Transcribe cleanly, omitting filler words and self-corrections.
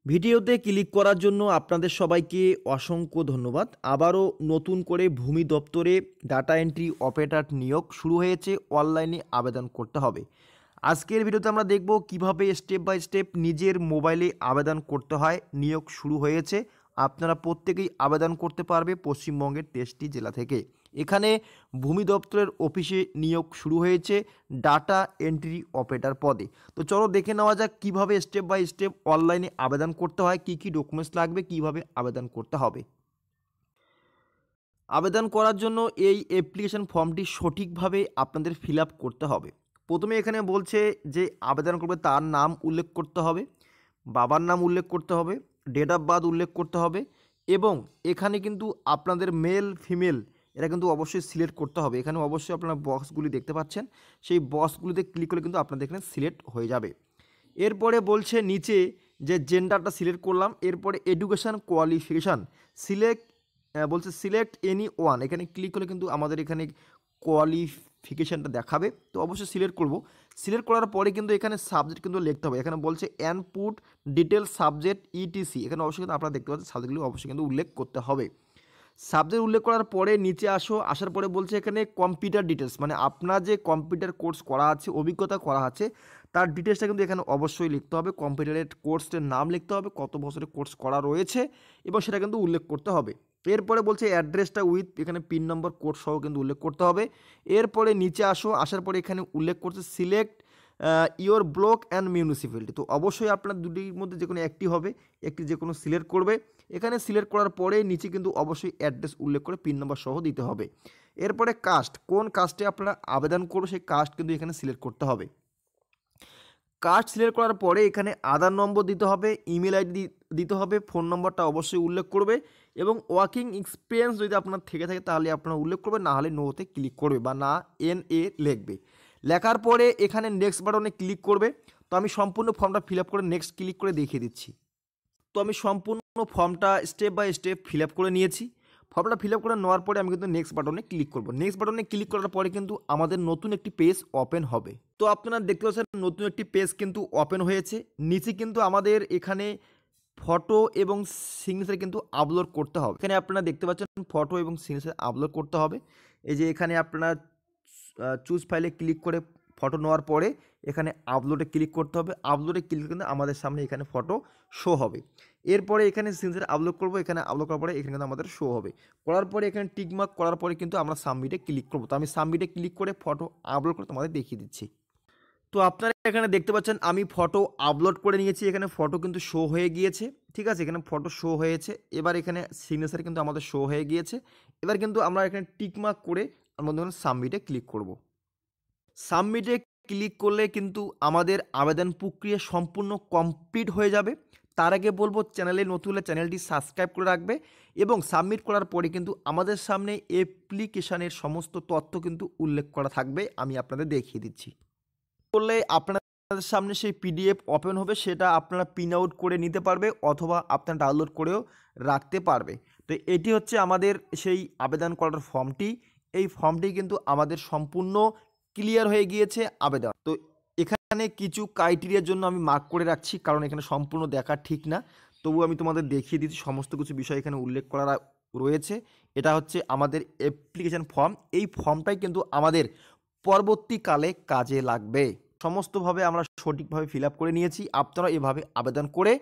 ভিডিওতে ক্লিক করার জন্য আপনাদের সবাইকে অসংখ্য ধন্যবাদ। আবারও নতুন করে ভূমি দপ্তরে ডাটা এন্ট্রি অপারেটর নিয়োগ শুরু হয়েছে। অনলাইনে আবেদন করতে হবে। আজকের ভিডিওতে আমরা দেখব কিভাবে স্টেপ বাই স্টেপ নিজের মোবাইলে আবেদন করতে হয়। নিয়োগ শুরু হয়েছে, আপনারা প্রত্যেকেই আবেদন করতে পারবে পশ্চিমবঙ্গের 23টি জেলা থেকে। এখানে ভূমি দপ্তরের অফিসে নিয়োগ শুরু হয়েছে ডাটা এন্ট্রি অপারেটর পদে। তো চলো দেখে নেওয়া যাক কিভাবে স্টেপ বাই স্টেপ অনলাইনে আবেদন করতে হয়, কি কি ডকুমেন্টস লাগবে, কিভাবে আবেদন করতে হবে। আবেদন করার জন্য এই অ্যাপ্লিকেশন ফর্মটি সঠিকভাবে আপনাদের ফিল আপ করতে হবে। প্রথমে এখানে বলছে যে আবেদন করবে তার নাম উল্লেখ করতে হবে, বাবার নাম উল্লেখ করতে হবে, ডেট অফ বার্থ উল্লেখ করতে হবে এবং এখানে কিন্তু আপনাদের মেল ফিমেল এটা কিন্তু অবশ্যই সিলেক্ট করতে হবে। এখানে অবশ্যই আপনারা বক্সগুলি দেখতে পাচ্ছেন, সেই বক্সগুলিতে ক্লিক করলে কিন্তু আপনাদের এখানে সিলেক্ট হয়ে যাবে। এরপরে বলছে নিচে যে জেন্ডারটা সিলেক্ট করলাম, এরপরে এডুকেশান কোয়ালিফিকেশান সিলেক্ট বলছে সিলেক্ট এনি ওয়ান, এখানে ক্লিক করলে কিন্তু আমাদের এখানে কোয়ালিফিকেশানটা দেখাবে। তো অবশ্যই সিলেক্ট করব। সিলেক্ট করার পরে কিন্তু এখানে সাবজেক্ট কিন্তু লিখতে হবে। এখানে বলছে ইনপুট ডিটেল সাবজেক্ট ইটিসি, এখানে অবশ্যই কিন্তু আপনারা দেখতে পাচ্ছেন সাবজেক্টগুলো অবশ্যই কিন্তু উল্লেখ করতে হবে। সাবজেক্ট উল্লেখ করার পরে নিচে আসার পরে বলছে এখানে কম্পিউটার ডিটেলস, মানে আপনার যে কম্পিউটার কোর্স করা আছে, অভিজ্ঞতা করা আছে, তার ডিটেলসটা কিন্তু এখানে অবশ্যই লিখতে হবে। কম্পিউটারের কোর্সের নাম লিখতে হবে, কত বছরের কোর্স করা রয়েছে এবং সেটা কিন্তু উল্লেখ করতে হবে। এরপরে বলছে অ্যাড্রেসটা উইথ এখানে পিন নম্বর কোড সহ কিন্তু উল্লেখ করতে হবে। এরপরে নিচে আসার পরে এখানে উল্লেখ করছে select your block and municipality. তো অবশ্যই আপনার দুটির মধ্যে যে কোনো একটি হবে, একটি যে কোনো সিলেক্ট করবে। এখানে সিলেক্ট করার পরে নিচে কিন্তু অবশ্যই অ্যাড্রেস উল্লেখ করে পিন নম্বর সহ দিতে হবে। এরপরে কাস্ট, কোন কাস্টে আপনারা আবেদন করবে সেই কাস্ট কিন্তু এখানে সিলেক্ট করতে হবে। কাস্ট সিলেক্ট করার পরে এখানে আধার নম্বর দিতে হবে, ইমেল আইডি দিতে হবে, ফোন নম্বরটা অবশ্যই উল্লেখ করবে এবং ওয়ার্কিং এক্সপিরিয়েন্স যদি আপনার থেকে থাকে তাহলে আপনারা উল্লেখ করবে, না হলে নোতে ক্লিক করবে বা না NA লিখবে। লেখার পরে এখানে নেক্সট বাটনে ক্লিক করবে। তো আমি সম্পূর্ণ ফর্মটা ফিল আপ করে নেক্সট ক্লিক করে দেখিয়ে দিচ্ছি। তো আমি সম্পূর্ণ ফর্মটা step by step fill up করে নিয়েছি। ফর্মটা ফিল আপ করে নেওয়ার পরে আমি কিন্তু নেক্সট বাটনে ক্লিক করব। নেক্সট বাটনে ক্লিক করার পরে কিন্তু আমাদের নতুন একটি পেজ ওপেন হবে। তো আপনারা দেখতে পাচ্ছেন নতুন একটি পেজ কিন্তু ওপেন হয়েছে। নিচে কিন্তু আমাদের এখানে ফটো এবং সিগনেচার কিন্তু আপলোড করতে হবে। এখানে আপনারা দেখতে পাচ্ছেন ফটো এবং সিগনেচার আপলোড করতে হবে। এই যে এখানে আপনারা চুজ ফাইলে ক্লিক করে ফটো নেওয়ার পরে এখানে আপলোডে ক্লিক করতে হবে। আপলোডে ক্লিক করলে আমাদের সামনে এখানে ফটো শো হবে। এরপরে এখানে সিগনেচার আপলোড করব। এখানে আপলোড করার পরে এখানে কিন্তু আমাদের শো হবে। করার পরে এখানে টিকমার্ক করার পরে কিন্তু আমরা সাবমিটে ক্লিক করব। তো আমি সাবমিটে ক্লিক করে ফটো আপলোড করে তোমাদের দেখিয়ে দিচ্ছি। তো আপনারা এখানে দেখতে পাচ্ছেন আমি ফটো আপলোড করে নিয়েছি। এখানে ফটো কিন্তু শো হয়ে গিয়েছে, ঠিক আছে, এখানে ফটো শো হয়েছে। এবার এখানে সিগনেচার কিন্তু আমাদের শো হয়ে গিয়েছে। এবার কিন্তু আমরা এখানে টিকমার্ক করে আমাদের সাবমিটে ক্লিক করব। সাবমিটে ক্লিক করলে কিন্তু আমাদের আবেদন প্রক্রিয়া সম্পূর্ণ কমপ্লিট হয়ে যাবে। তার আগে বলবো চ্যানেলে নতুন হলে চ্যানেলটি সাবস্ক্রাইব করে রাখবে এবং সাবমিট করার পরে কিন্তু আমাদের সামনে অ্যাপ্লিকেশানের সমস্ত তথ্য কিন্তু উল্লেখ করা থাকবে। আমি আপনাদের দেখিয়ে দিচ্ছি। করলে আপনাদের সামনে সেই PDF ওপেন হবে, সেটা আপনারা প্রিন্ট আউট করে নিতে পারবে অথবা আপনারা ডাউনলোড করেও রাখতে পারবে। তো এটি হচ্ছে আমাদের সেই আবেদন করার ফর্মটি। এই ফর্মটি কিন্তু আমাদের সম্পূর্ণ ক্লিয়ার হয়ে গিয়েছে আবেদন। তো এখানে কিছু ক্রাইটেরিয়ার জন্য আমি মার্ক করে রাখছি, কারণ এখানে সম্পূর্ণ দেখা ঠিক না। তবু আমি তোমাদের দেখিয়ে দিচ্ছি, সমস্ত কিছু বিষয় এখানে উল্লেখ করা রয়েছে। এটা হচ্ছে আমাদের অ্যাপ্লিকেশন ফর্ম। এই ফর্মটাই কিন্তু আমাদের পরবর্তীকালে কাজে লাগবে। সমস্তভাবে আমরা সঠিকভাবে ফিল আপ করে নিয়েছি। আপনারা এভাবে আবেদন করে